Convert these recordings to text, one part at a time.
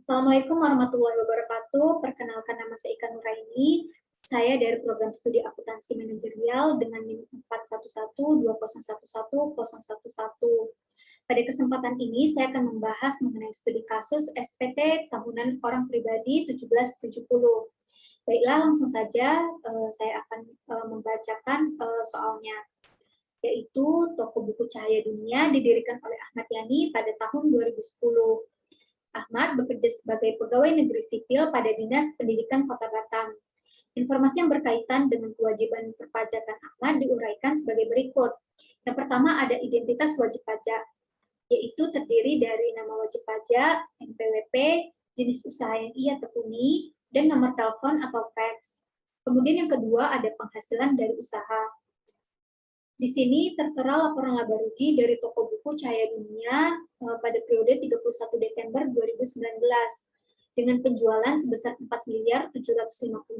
Assalamualaikum warahmatullahi wabarakatuh. Perkenalkan, nama saya Ika Nuraini. Saya dari program studi akuntansi manajerial dengan NIM 41120110011. Pada kesempatan ini saya akan membahas mengenai studi kasus SPT tahunan orang pribadi 1770. Baiklah, langsung saja saya akan membacakan soalnya, yaitu toko buku Cahaya Dunia didirikan oleh Ahmad Yani pada tahun 2010. Ahmad bekerja sebagai pegawai negeri sipil pada Dinas Pendidikan Kota Batam. Informasi yang berkaitan dengan kewajiban perpajakan Ahmad diuraikan sebagai berikut. Yang pertama ada identitas wajib pajak, yaitu terdiri dari nama wajib pajak, NPWP, jenis usaha yang ia tekuni, dan nomor telepon atau fax. Kemudian yang kedua ada penghasilan dari usaha. Di sini tertera laporan laba rugi dari toko buku Cahaya Dunia pada periode 31 Desember 2019 dengan penjualan sebesar 4.750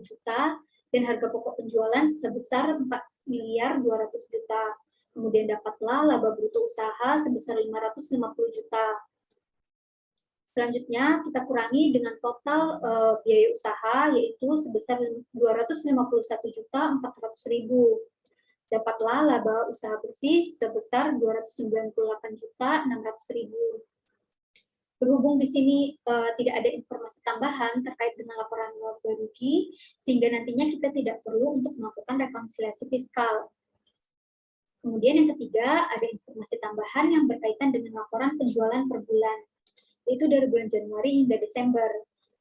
juta dan harga pokok penjualan sebesar 4.200 juta. Kemudian dapatlah laba bruto usaha sebesar 550 juta. Selanjutnya kita kurangi dengan total biaya usaha, yaitu sebesar 251.400.000. Dapatlah laba usaha bersih sebesar 298.600.000. Berhubung di sini tidak ada informasi tambahan terkait dengan laporan laba rugi, sehingga nantinya kita tidak perlu untuk melakukan rekonsiliasi fiskal. Kemudian yang ketiga, ada informasi tambahan yang berkaitan dengan laporan penjualan per bulan, yaitu dari bulan Januari hingga Desember.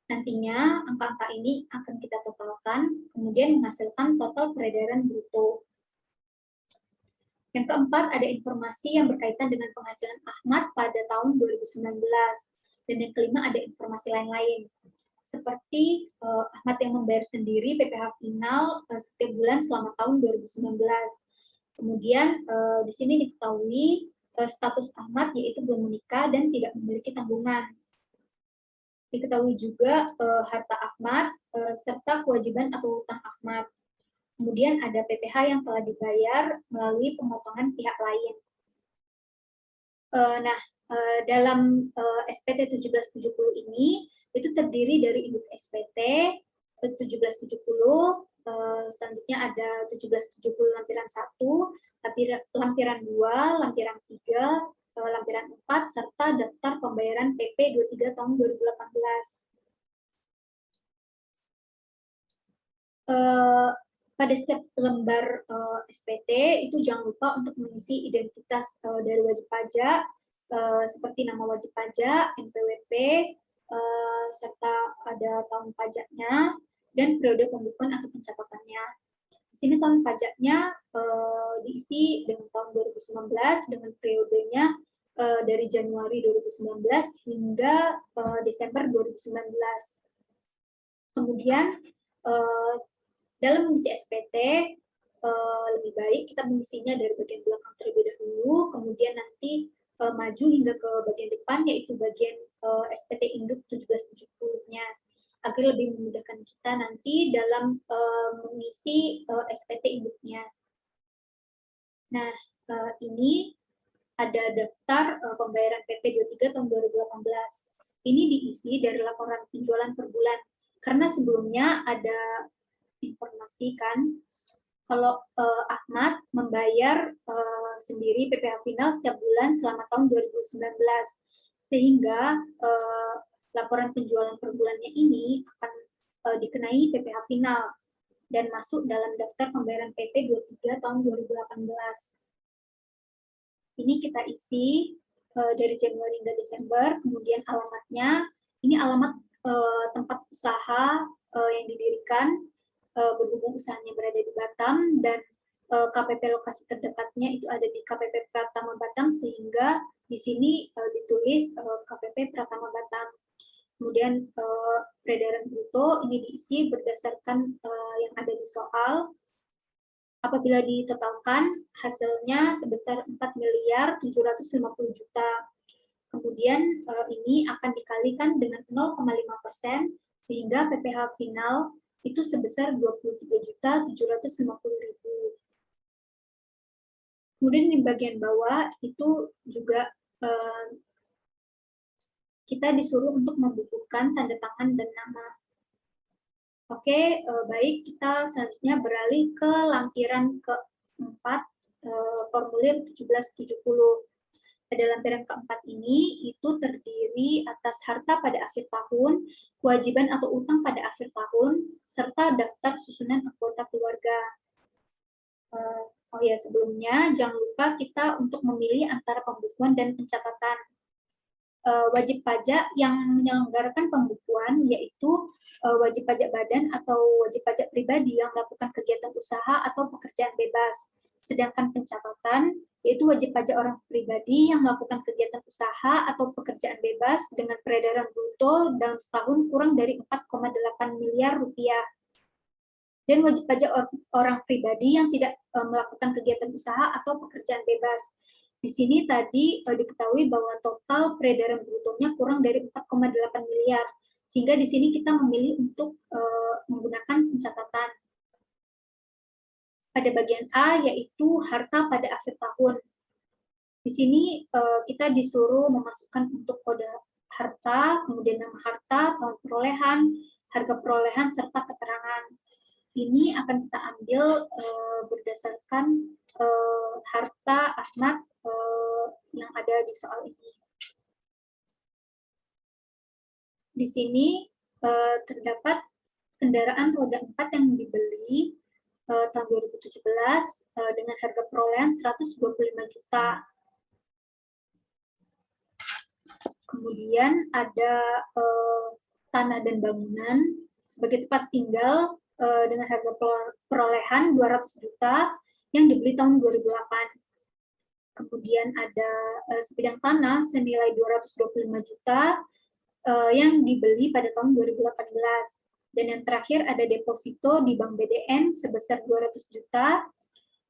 Nantinya angka-angka ini akan kita totalkan, kemudian menghasilkan total peredaran bruto. Yang keempat, ada informasi yang berkaitan dengan penghasilan Ahmad pada tahun 2019. Dan yang kelima, ada informasi lain-lain. Seperti Ahmad yang membayar sendiri PPh final setiap bulan selama tahun 2019. Kemudian di sini diketahui status Ahmad yaitu belum menikah dan tidak memiliki tanggungan. Diketahui juga harta Ahmad serta kewajiban atau hutang Ahmad. Kemudian ada PPh yang telah dibayar melalui pemotongan pihak lain. Dalam SPT 1770 ini, itu terdiri dari induk SPT 1770, selanjutnya ada 1770 lampiran 1, lampiran 2, lampiran 3, lampiran 4, serta daftar pembayaran PP 23 tahun 2018. Pada setiap lembar SPT itu jangan lupa untuk mengisi identitas dari wajib pajak seperti nama wajib pajak, NPWP, serta ada tahun pajaknya dan periode pembukuan atau pencatatannya. Di sini tahun pajaknya diisi dengan tahun 2019 dengan periodenya dari Januari 2019 hingga Desember 2019. Kemudian dalam mengisi SPT, lebih baik kita mengisinya dari bagian belakang terlebih dahulu, kemudian nanti maju hingga ke bagian depan, yaitu bagian SPT induk 1770-nya, agar lebih memudahkan kita nanti dalam mengisi SPT induknya. Nah, ini ada daftar pembayaran PP 23 tahun 2018. Ini diisi dari laporan penjualan per bulan, karena sebelumnya ada informasi kan kalau Ahmad membayar sendiri PPh final setiap bulan selama tahun 2019, sehingga laporan penjualan per bulannya ini akan dikenai PPh final dan masuk dalam daftar pembayaran PP 23 tahun 2018. Ini kita isi dari Januari hingga Desember, kemudian alamatnya, ini alamat tempat usaha yang didirikan, berhubung usahanya berada di Batam, dan KPP lokasi terdekatnya itu ada di KPP Pratama Batam, sehingga di sini ditulis KPP Pratama Batam. Kemudian peredaran bruto ini diisi berdasarkan yang ada di soal. Apabila ditotalkan, hasilnya sebesar 4.750 juta. Kemudian ini akan dikalikan dengan 0,5%, sehingga PPh final itu sebesar 23.750.000. Kemudian di bagian bawah itu juga kita disuruh untuk membubuhkan tanda tangan dan nama. Oke, baik, kita selanjutnya beralih ke lampiran keempat, formulir 1770. Pada lampiran keempat ini, itu terdiri atas harta pada akhir tahun, kewajiban atau utang pada akhir tahun, serta daftar susunan anggota keluarga. Oh ya, sebelumnya jangan lupa kita untuk memilih antara pembukuan dan pencatatan. Wajib pajak yang menyelenggarakan pembukuan yaitu wajib pajak badan atau wajib pajak pribadi yang melakukan kegiatan usaha atau pekerjaan bebas. Sedangkan pencatatan yaitu wajib pajak orang pribadi yang melakukan kegiatan usaha atau pekerjaan bebas dengan peredaran bruto dalam setahun kurang dari 4,8 miliar rupiah. Dan wajib pajak orang pribadi yang tidak melakukan kegiatan usaha atau pekerjaan bebas. Di sini tadi diketahui bahwa total peredaran brutonya kurang dari 4,8 miliar, sehingga di sini kita memilih untuk menggunakan pencatatan. Pada bagian A, yaitu harta pada akhir tahun. Di sini kita disuruh memasukkan untuk kode harta, kemudian nama harta, tahun perolehan, harga perolehan, serta keterangan. Ini akan kita ambil berdasarkan harta Ahmad yang ada di soal ini. Di sini terdapat kendaraan roda 4 yang dibeli tahun 2017 dengan harga perolehan 125 juta. Kemudian ada tanah dan bangunan sebagai tempat tinggal dengan harga perolehan 200 juta yang dibeli tahun 2008. Kemudian ada sebidang tanah senilai 225 juta yang dibeli pada tahun 2018. Dan yang terakhir ada deposito di Bank BDN sebesar 200 juta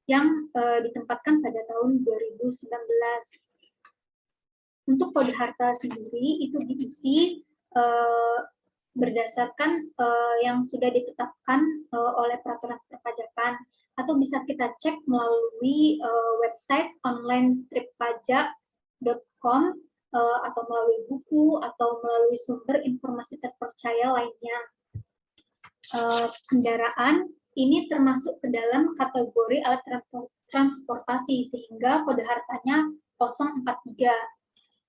yang ditempatkan pada tahun 2019. Untuk kode harta sendiri itu diisi berdasarkan yang sudah ditetapkan oleh peraturan perpajakan, atau bisa kita cek melalui website onlinestrippajak.com atau melalui buku atau melalui sumber informasi terpercaya lainnya. Kendaraan ini termasuk ke dalam kategori alat transportasi sehingga kode hartanya 043.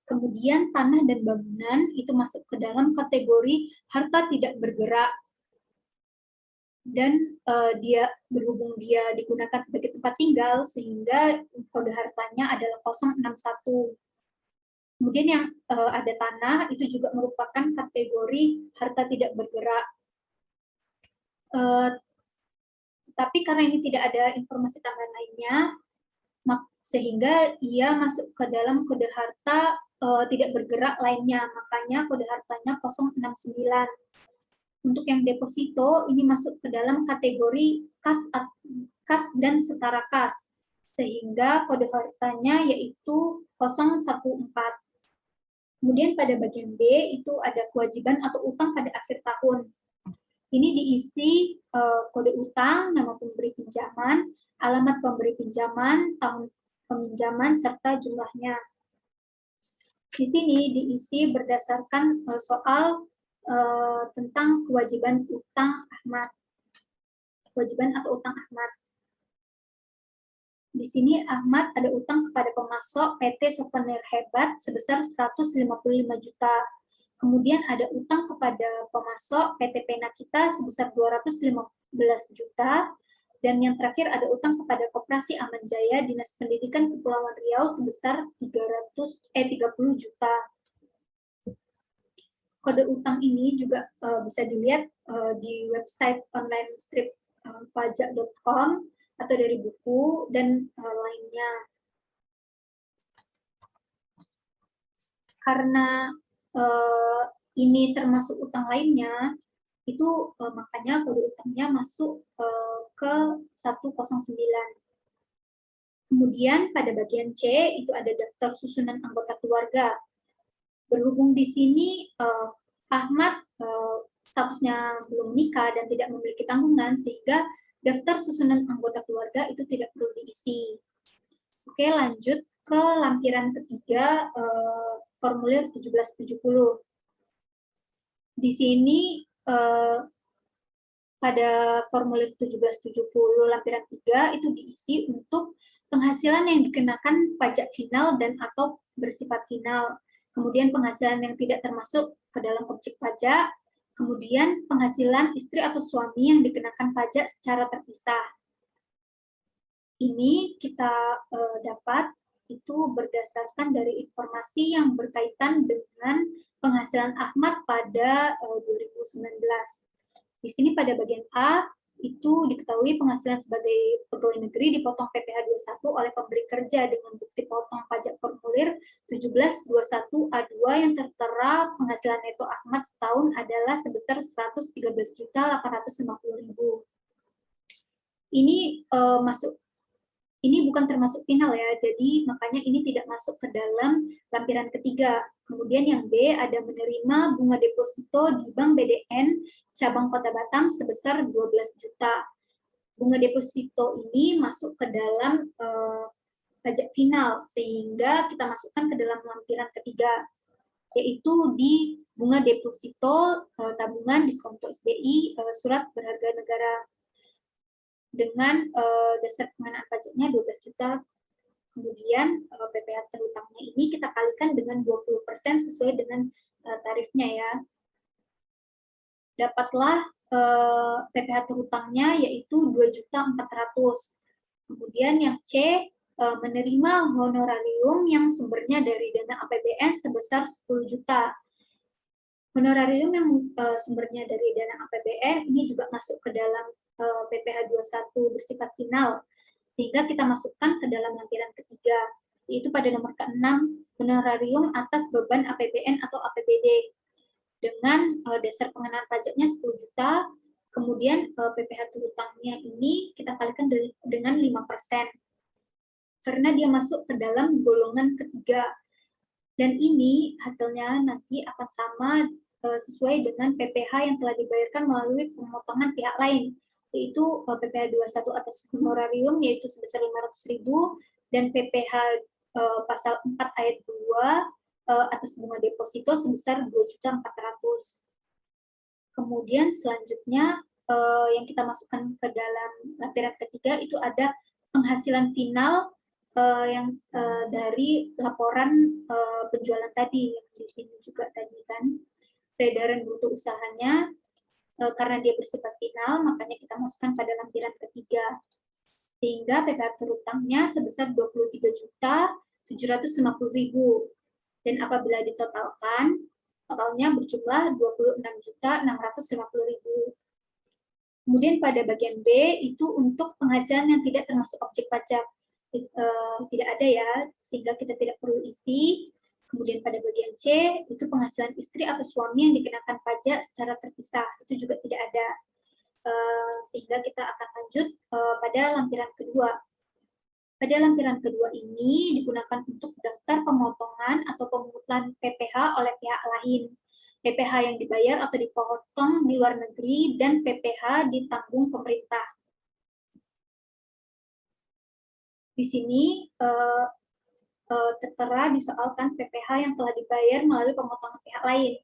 Kemudian tanah dan bangunan itu masuk ke dalam kategori harta tidak bergerak. Dan dia berhubung dia digunakan sebagai tempat tinggal sehingga kode hartanya adalah 061. Kemudian yang ada tanah itu juga merupakan kategori harta tidak bergerak. Tapi karena ini tidak ada informasi tambahan lainnya, sehingga ia masuk ke dalam kode harta tidak bergerak lainnya, makanya kode hartanya 069. Untuk yang deposito, ini masuk ke dalam kategori kas dan setara kas, sehingga kode hartanya yaitu 014. Kemudian pada bagian B, itu ada kewajiban atau utang pada akhir tahun. Ini diisi kode utang, nama pemberi pinjaman, alamat pemberi pinjaman, tahun peminjaman, serta jumlahnya. Di sini diisi berdasarkan soal tentang kewajiban utang Ahmad. Kewajiban atau utang Ahmad. Di sini Ahmad ada utang kepada pemasok PT Souvenir Hebat sebesar 155 juta. Kemudian ada utang kepada pemasok PT Penakita sebesar 215 juta. Dan yang terakhir ada utang kepada Koperasi Aman Jaya Dinas Pendidikan Kepulauan Riau sebesar 30 juta. Kode utang ini juga bisa dilihat di website onlinestrippajak.com atau dari buku dan lainnya. Karena ini termasuk utang lainnya, itu makanya kode utangnya masuk ke 109. Kemudian pada bagian C itu ada daftar susunan anggota keluarga. Berhubung di sini Ahmad statusnya belum menikah dan tidak memiliki tanggungan, sehingga daftar susunan anggota keluarga itu tidak perlu diisi. Oke, lanjut ke lampiran ketiga, formulir 1770. di sini pada formulir 1770 lampiran 3 itu diisi untuk penghasilan yang dikenakan pajak final dan atau bersifat final, kemudian penghasilan yang tidak termasuk ke dalam objek pajak, kemudian penghasilan istri atau suami yang dikenakan pajak secara terpisah. Ini kita dapat itu berdasarkan dari informasi yang berkaitan dengan penghasilan Ahmad pada 2019. Di sini pada bagian A, itu diketahui penghasilan sebagai pegawai negeri dipotong PPh 21 oleh pemberi kerja dengan bukti potong pajak formulir 1721A2 yang tertera penghasilan neto Ahmad setahun adalah sebesar 113.850.000. Ini ini bukan termasuk final ya, jadi makanya ini tidak masuk ke dalam lampiran ketiga. Kemudian yang B ada menerima bunga deposito di Bank BDN cabang Kota Batam sebesar 12 juta. Bunga deposito ini masuk ke dalam pajak final, sehingga kita masukkan ke dalam lampiran ketiga, yaitu di bunga deposito tabungan diskonto SBI surat berharga negara dengan dasar pengenaan pajaknya 12 juta. Kemudian PPh terhutangnya ini kita kalikan dengan 20% sesuai dengan tarifnya ya. Dapatlah PPh terhutangnya yaitu 2.400.000. Kemudian yang C, menerima honorarium yang sumbernya dari dana APBN sebesar 10 juta. Honorarium yang sumbernya dari dana APBN ini juga masuk ke dalam PPh 21 bersifat final, sehingga kita masukkan ke dalam lampiran ketiga, yaitu pada nomor ke-6, honorarium atas beban APBN atau APBD, dengan dasar pengenaan pajaknya 10 juta, kemudian PPh terhutangnya ini kita kalikan dengan 5%, karena dia masuk ke dalam golongan ketiga, dan ini hasilnya nanti akan sama sesuai dengan PPh yang telah dibayarkan melalui pemotongan pihak lain, yaitu PPh 21 atas honorarium yaitu sebesar 500.000 dan PPh pasal 4 ayat 2 atas bunga deposito sebesar 2.400.000. Kemudian selanjutnya yang kita masukkan ke dalam lampiran ketiga itu ada penghasilan final yang dari laporan penjualan tadi yang di sini juga tadi kan. Peredaran bruto usahanya karena dia bersifat final, makanya kita masukkan pada lampiran ketiga. Sehingga PPh terhutangnya sebesar 23.750.000. Dan apabila ditotalkan, totalnya berjumlah 26.650.000. Kemudian pada bagian B itu untuk penghasilan yang tidak termasuk objek pajak. Tidak ada ya, sehingga kita tidak perlu isi. Kemudian pada bagian C, itu penghasilan istri atau suami yang dikenakan pajak secara terpisah, itu juga tidak ada. Sehingga kita akan lanjut pada lampiran kedua. Pada lampiran kedua ini digunakan untuk daftar pemotongan atau pemungutan PPh oleh pihak lain. PPh yang dibayar atau dipotong di luar negeri dan PPh ditanggung pemerintah. Di sini tertera disoalkan PPh yang telah dibayar melalui pemotongan pihak lain.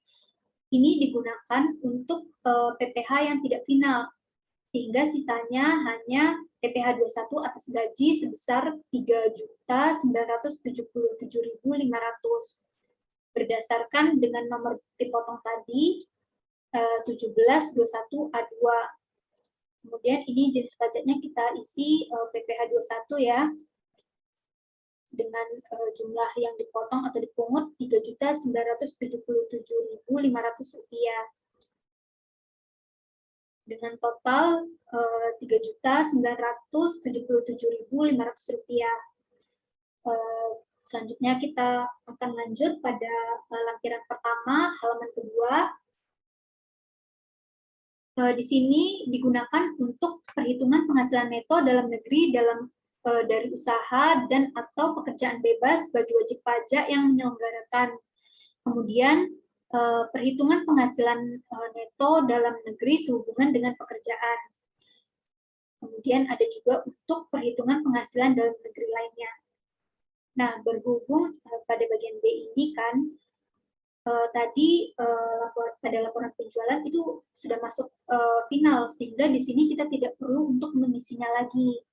Ini digunakan untuk PPh yang tidak final, sehingga sisanya hanya PPh 21 atas gaji sebesar 3.977.500 berdasarkan dengan nomor dipotong tadi 1721A2. Kemudian ini jenis pajaknya kita isi PPh 21 ya, dengan jumlah yang dipotong atau dipungut Rp3.977.500 dengan total Rp3.977.500. Selanjutnya kita akan lanjut pada lampiran pertama, halaman kedua. Di sini digunakan untuk perhitungan penghasilan neto dalam negeri dari usaha dan atau pekerjaan bebas bagi wajib pajak yang menyelenggarakan. Kemudian perhitungan penghasilan neto dalam negeri sehubungan dengan pekerjaan. Kemudian ada juga untuk perhitungan penghasilan dalam negeri lainnya. Nah, berhubung pada bagian B ini kan tadi pada laporan penjualan itu sudah masuk final, sehingga di sini kita tidak perlu untuk mengisinya lagi.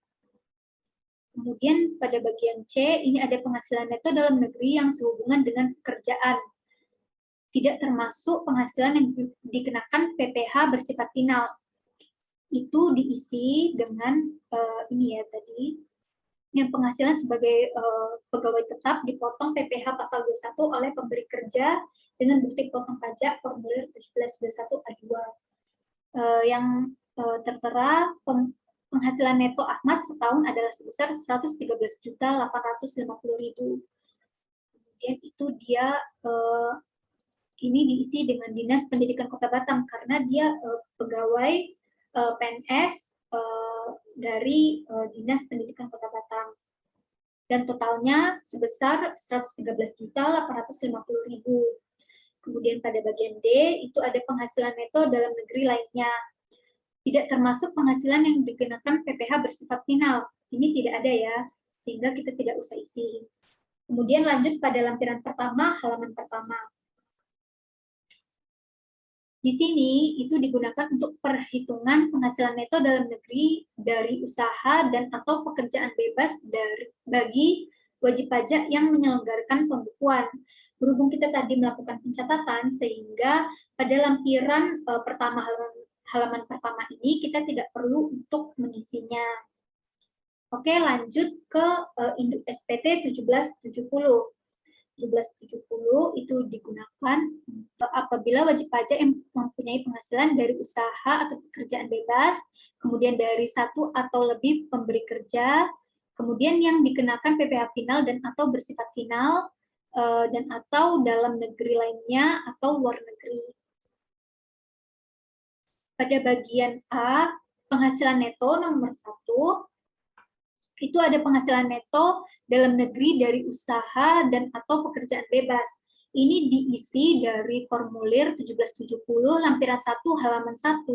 Kemudian pada bagian C, ini ada penghasilan neto dalam negeri yang sehubungan dengan pekerjaan. Tidak termasuk penghasilan yang dikenakan PPh bersifat final. Itu diisi dengan ini ya tadi, yang penghasilan sebagai pegawai tetap dipotong PPh pasal 21 oleh pemberi kerja dengan bukti potong pajak formulir 1721A2. Yang tertera penghasilan neto Ahmad setahun adalah sebesar 113.850.000. Kemudian itu dia ini diisi dengan Dinas Pendidikan Kota Batam karena dia pegawai PNS dari Dinas Pendidikan Kota Batam. Dan totalnya sebesar 113.850.000. Kemudian pada bagian D itu ada penghasilan neto dalam negeri lainnya. Tidak termasuk penghasilan yang dikenakan PPh bersifat final. Ini tidak ada ya, sehingga kita tidak usah isi. Kemudian lanjut pada lampiran pertama, halaman pertama. Di sini itu digunakan untuk perhitungan penghasilan neto dalam negeri dari usaha dan atau pekerjaan bebas bagi wajib pajak yang menyelenggarakan pembukuan. Berhubung kita tadi melakukan pencatatan, sehingga pada lampiran pertama halaman pertama ini kita tidak perlu untuk mengisinya. Oke, lanjut ke induk SPT 1770. 1770 itu digunakan apabila wajib pajak yang mempunyai penghasilan dari usaha atau pekerjaan bebas, kemudian dari satu atau lebih pemberi kerja, kemudian yang dikenakan PPh final dan atau bersifat final, dan atau dalam negeri lainnya atau luar negeri. Pada bagian A, penghasilan neto nomor 1, itu ada penghasilan neto dalam negeri dari usaha dan atau pekerjaan bebas. Ini diisi dari formulir 1770 lampiran 1 halaman 1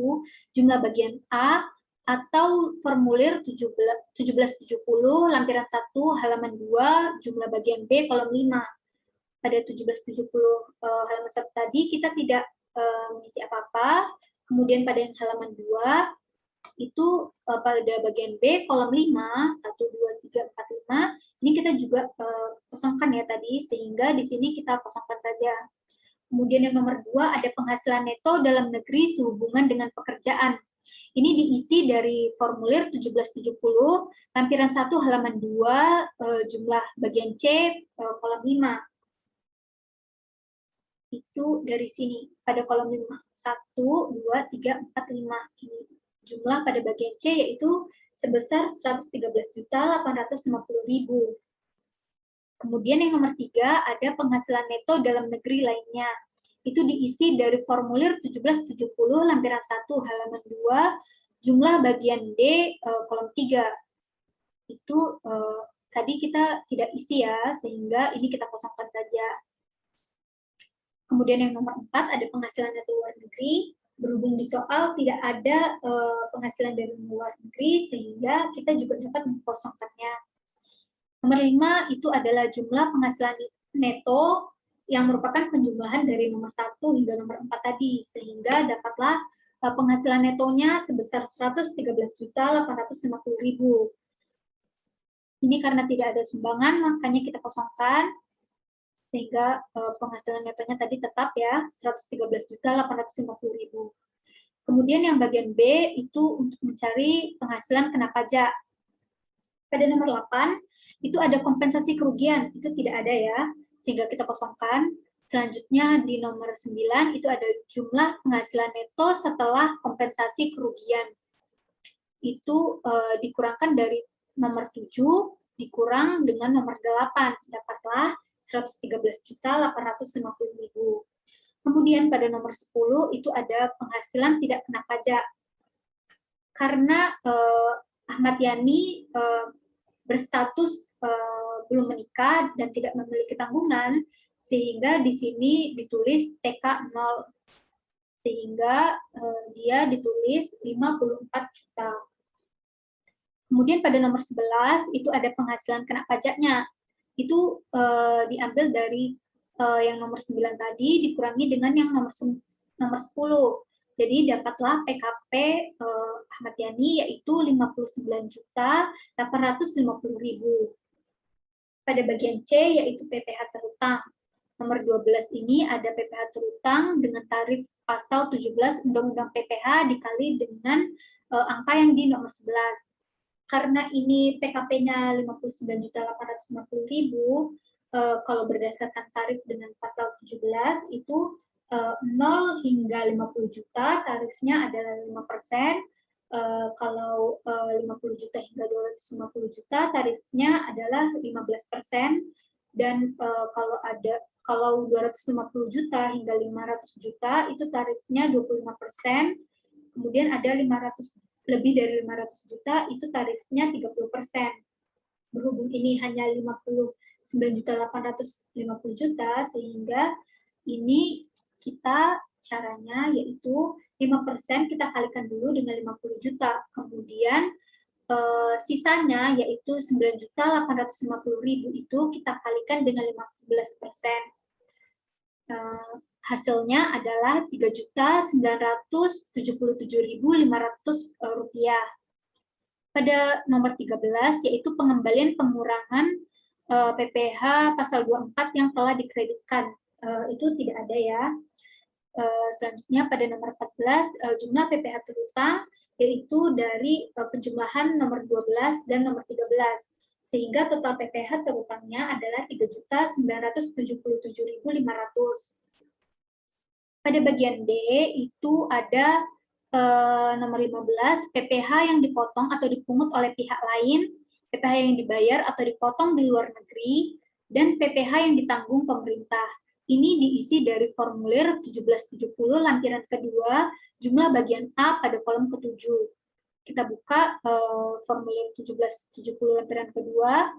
jumlah bagian A atau formulir 1770 lampiran 1 halaman 2 jumlah bagian B kolom 5. Pada 1770 halaman 1 tadi kita tidak mengisi apa-apa. Kemudian pada yang halaman 2 itu pada bagian B kolom 5 1 2 3 4 5 ini kita juga kosongkan ya tadi, sehingga di sini kita kosongkan saja. Kemudian yang nomor 2 ada penghasilan neto dalam negeri sehubungan dengan pekerjaan. Ini diisi dari formulir 1770 lampiran 1 halaman 2 jumlah bagian C kolom 5. Itu dari sini pada kolom 5 1 2 3 4 5 ini jumlah pada bagian C yaitu sebesar 113.850.000. Kemudian yang nomor 3 ada penghasilan neto dalam negeri lainnya. Itu diisi dari formulir 1770 lampiran 1 halaman 2 jumlah bagian D kolom 3. Itu tadi kita tidak isi ya, sehingga ini kita kosongkan saja. Kemudian yang nomor 4 ada penghasilan neto luar negeri. Berhubung di soal tidak ada penghasilan dari luar negeri, sehingga kita juga dapat mengkosongkannya. Nomor 5 itu adalah jumlah penghasilan neto yang merupakan penjumlahan dari nomor 1 hingga nomor 4 tadi, sehingga dapatlah penghasilan netonya sebesar 113.850.000. Ini karena tidak ada sumbangan, makanya kita kosongkan, sehingga penghasilan netonya tadi tetap ya 113.850.000. Kemudian yang bagian B itu untuk mencari penghasilan kena pajak. Pada nomor 8 itu ada kompensasi kerugian, itu tidak ada ya, sehingga kita kosongkan. Selanjutnya di nomor 9 itu ada jumlah penghasilan neto setelah kompensasi kerugian. Itu dikurangkan dari nomor 7 dikurang dengan nomor 8, dapatlah 113.850.000. Kemudian pada nomor 10 itu ada penghasilan tidak kena pajak. Karena Ahmad Yani berstatus belum menikah dan tidak memiliki tanggungan, sehingga di sini ditulis TK 0. Sehingga dia ditulis 54 juta. Kemudian pada nomor 11 itu ada penghasilan kena pajaknya. Itu diambil dari yang nomor 9 tadi dikurangi dengan yang nomor 10. Jadi dapatlah PKP Ahmad Yani yaitu 59.850.000. Pada bagian C yaitu PPh terutang. Nomor 12 ini ada PPh terutang dengan tarif pasal 17 Undang-Undang PPh dikali dengan angka yang di nomor 11. Karena ini PKP-nya 59.850.000, kalau berdasarkan tarif dengan pasal 17 itu 0 hingga 50 juta tarifnya adalah 5%. Kalau 50 juta hingga 250 juta tarifnya adalah 15%. Dan kalau 250 juta hingga 500 juta itu tarifnya 25%. Kemudian ada lebih dari 500 juta itu tarifnya 30%. Berhubung ini hanya 59.850 juta, sehingga ini kita caranya yaitu 5% kita kalikan dulu dengan 50 juta. Kemudian sisanya yaitu 9.850.000 itu kita kalikan dengan 15%. Hasilnya adalah 3.977.500 rupiah. Pada nomor 13 yaitu pengembalian pengurangan PPh pasal 24 yang telah dikreditkan. Itu tidak ada ya. Selanjutnya pada nomor 14 jumlah PPh terutang yaitu dari penjumlahan nomor 12 dan nomor 13. Sehingga total PPh terutangnya adalah 3.977.500. Pada bagian D itu ada nomor 15, PPh yang dipotong atau dipungut oleh pihak lain, PPh yang dibayar atau dipotong di luar negeri, dan PPh yang ditanggung pemerintah. Ini diisi dari formulir 1770 lampiran kedua, jumlah bagian A pada kolom ke-7. Kita buka formulir 1770 lampiran kedua,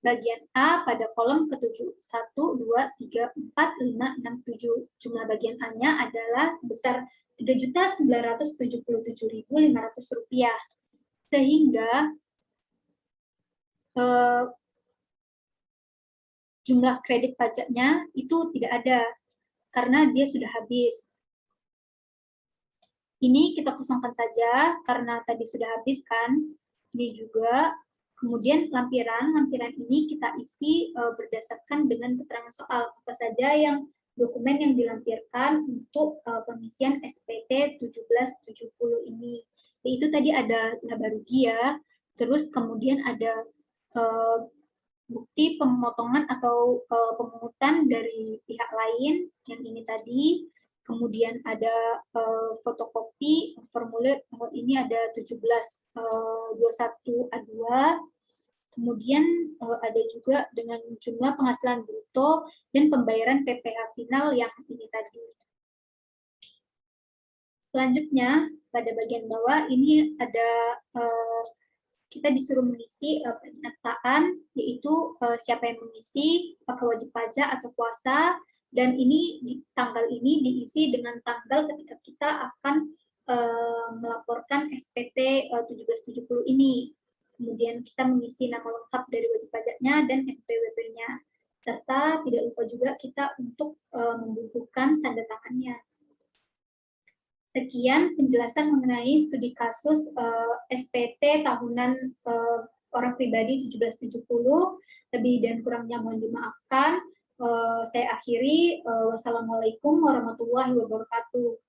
bagian A pada kolom ke-7. 1, 2, 3, 4, 5, 6, 7. Jumlah bagian A-nya adalah sebesar Rp3.977.500. Sehingga jumlah kredit pajaknya itu tidak ada karena dia sudah habis. Ini kita kosongkan saja karena tadi sudah habis kan. Ini juga. Kemudian lampiran ini kita isi berdasarkan dengan keterangan soal apa saja yang dokumen yang dilampirkan untuk pengisian SPT 1770 ini. Yaitu tadi ada laba rugi ya, terus kemudian ada bukti pemotongan atau pemungutan dari pihak lain yang ini tadi. Kemudian ada fotokopi formulir, ini ada 1721A2. Kemudian ada juga dengan jumlah penghasilan bruto dan pembayaran PPh final yang ini tadi. Selanjutnya, pada bagian bawah ini ada kita disuruh mengisi pernyataan, yaitu siapa yang mengisi, apakah wajib pajak atau puasa, dan ini di tanggal ini diisi dengan tanggal ketika kita akan melaporkan SPT 1770 ini. Kemudian kita mengisi nama lengkap dari wajib pajaknya dan NPWP-nya. Serta tidak lupa juga kita untuk membubuhkan tanda tangannya. Sekian penjelasan mengenai studi kasus SPT tahunan orang pribadi 1770. Lebih dan kurangnya mohon dimaafkan. Saya akhiri. Wassalamualaikum warahmatullahi wabarakatuh.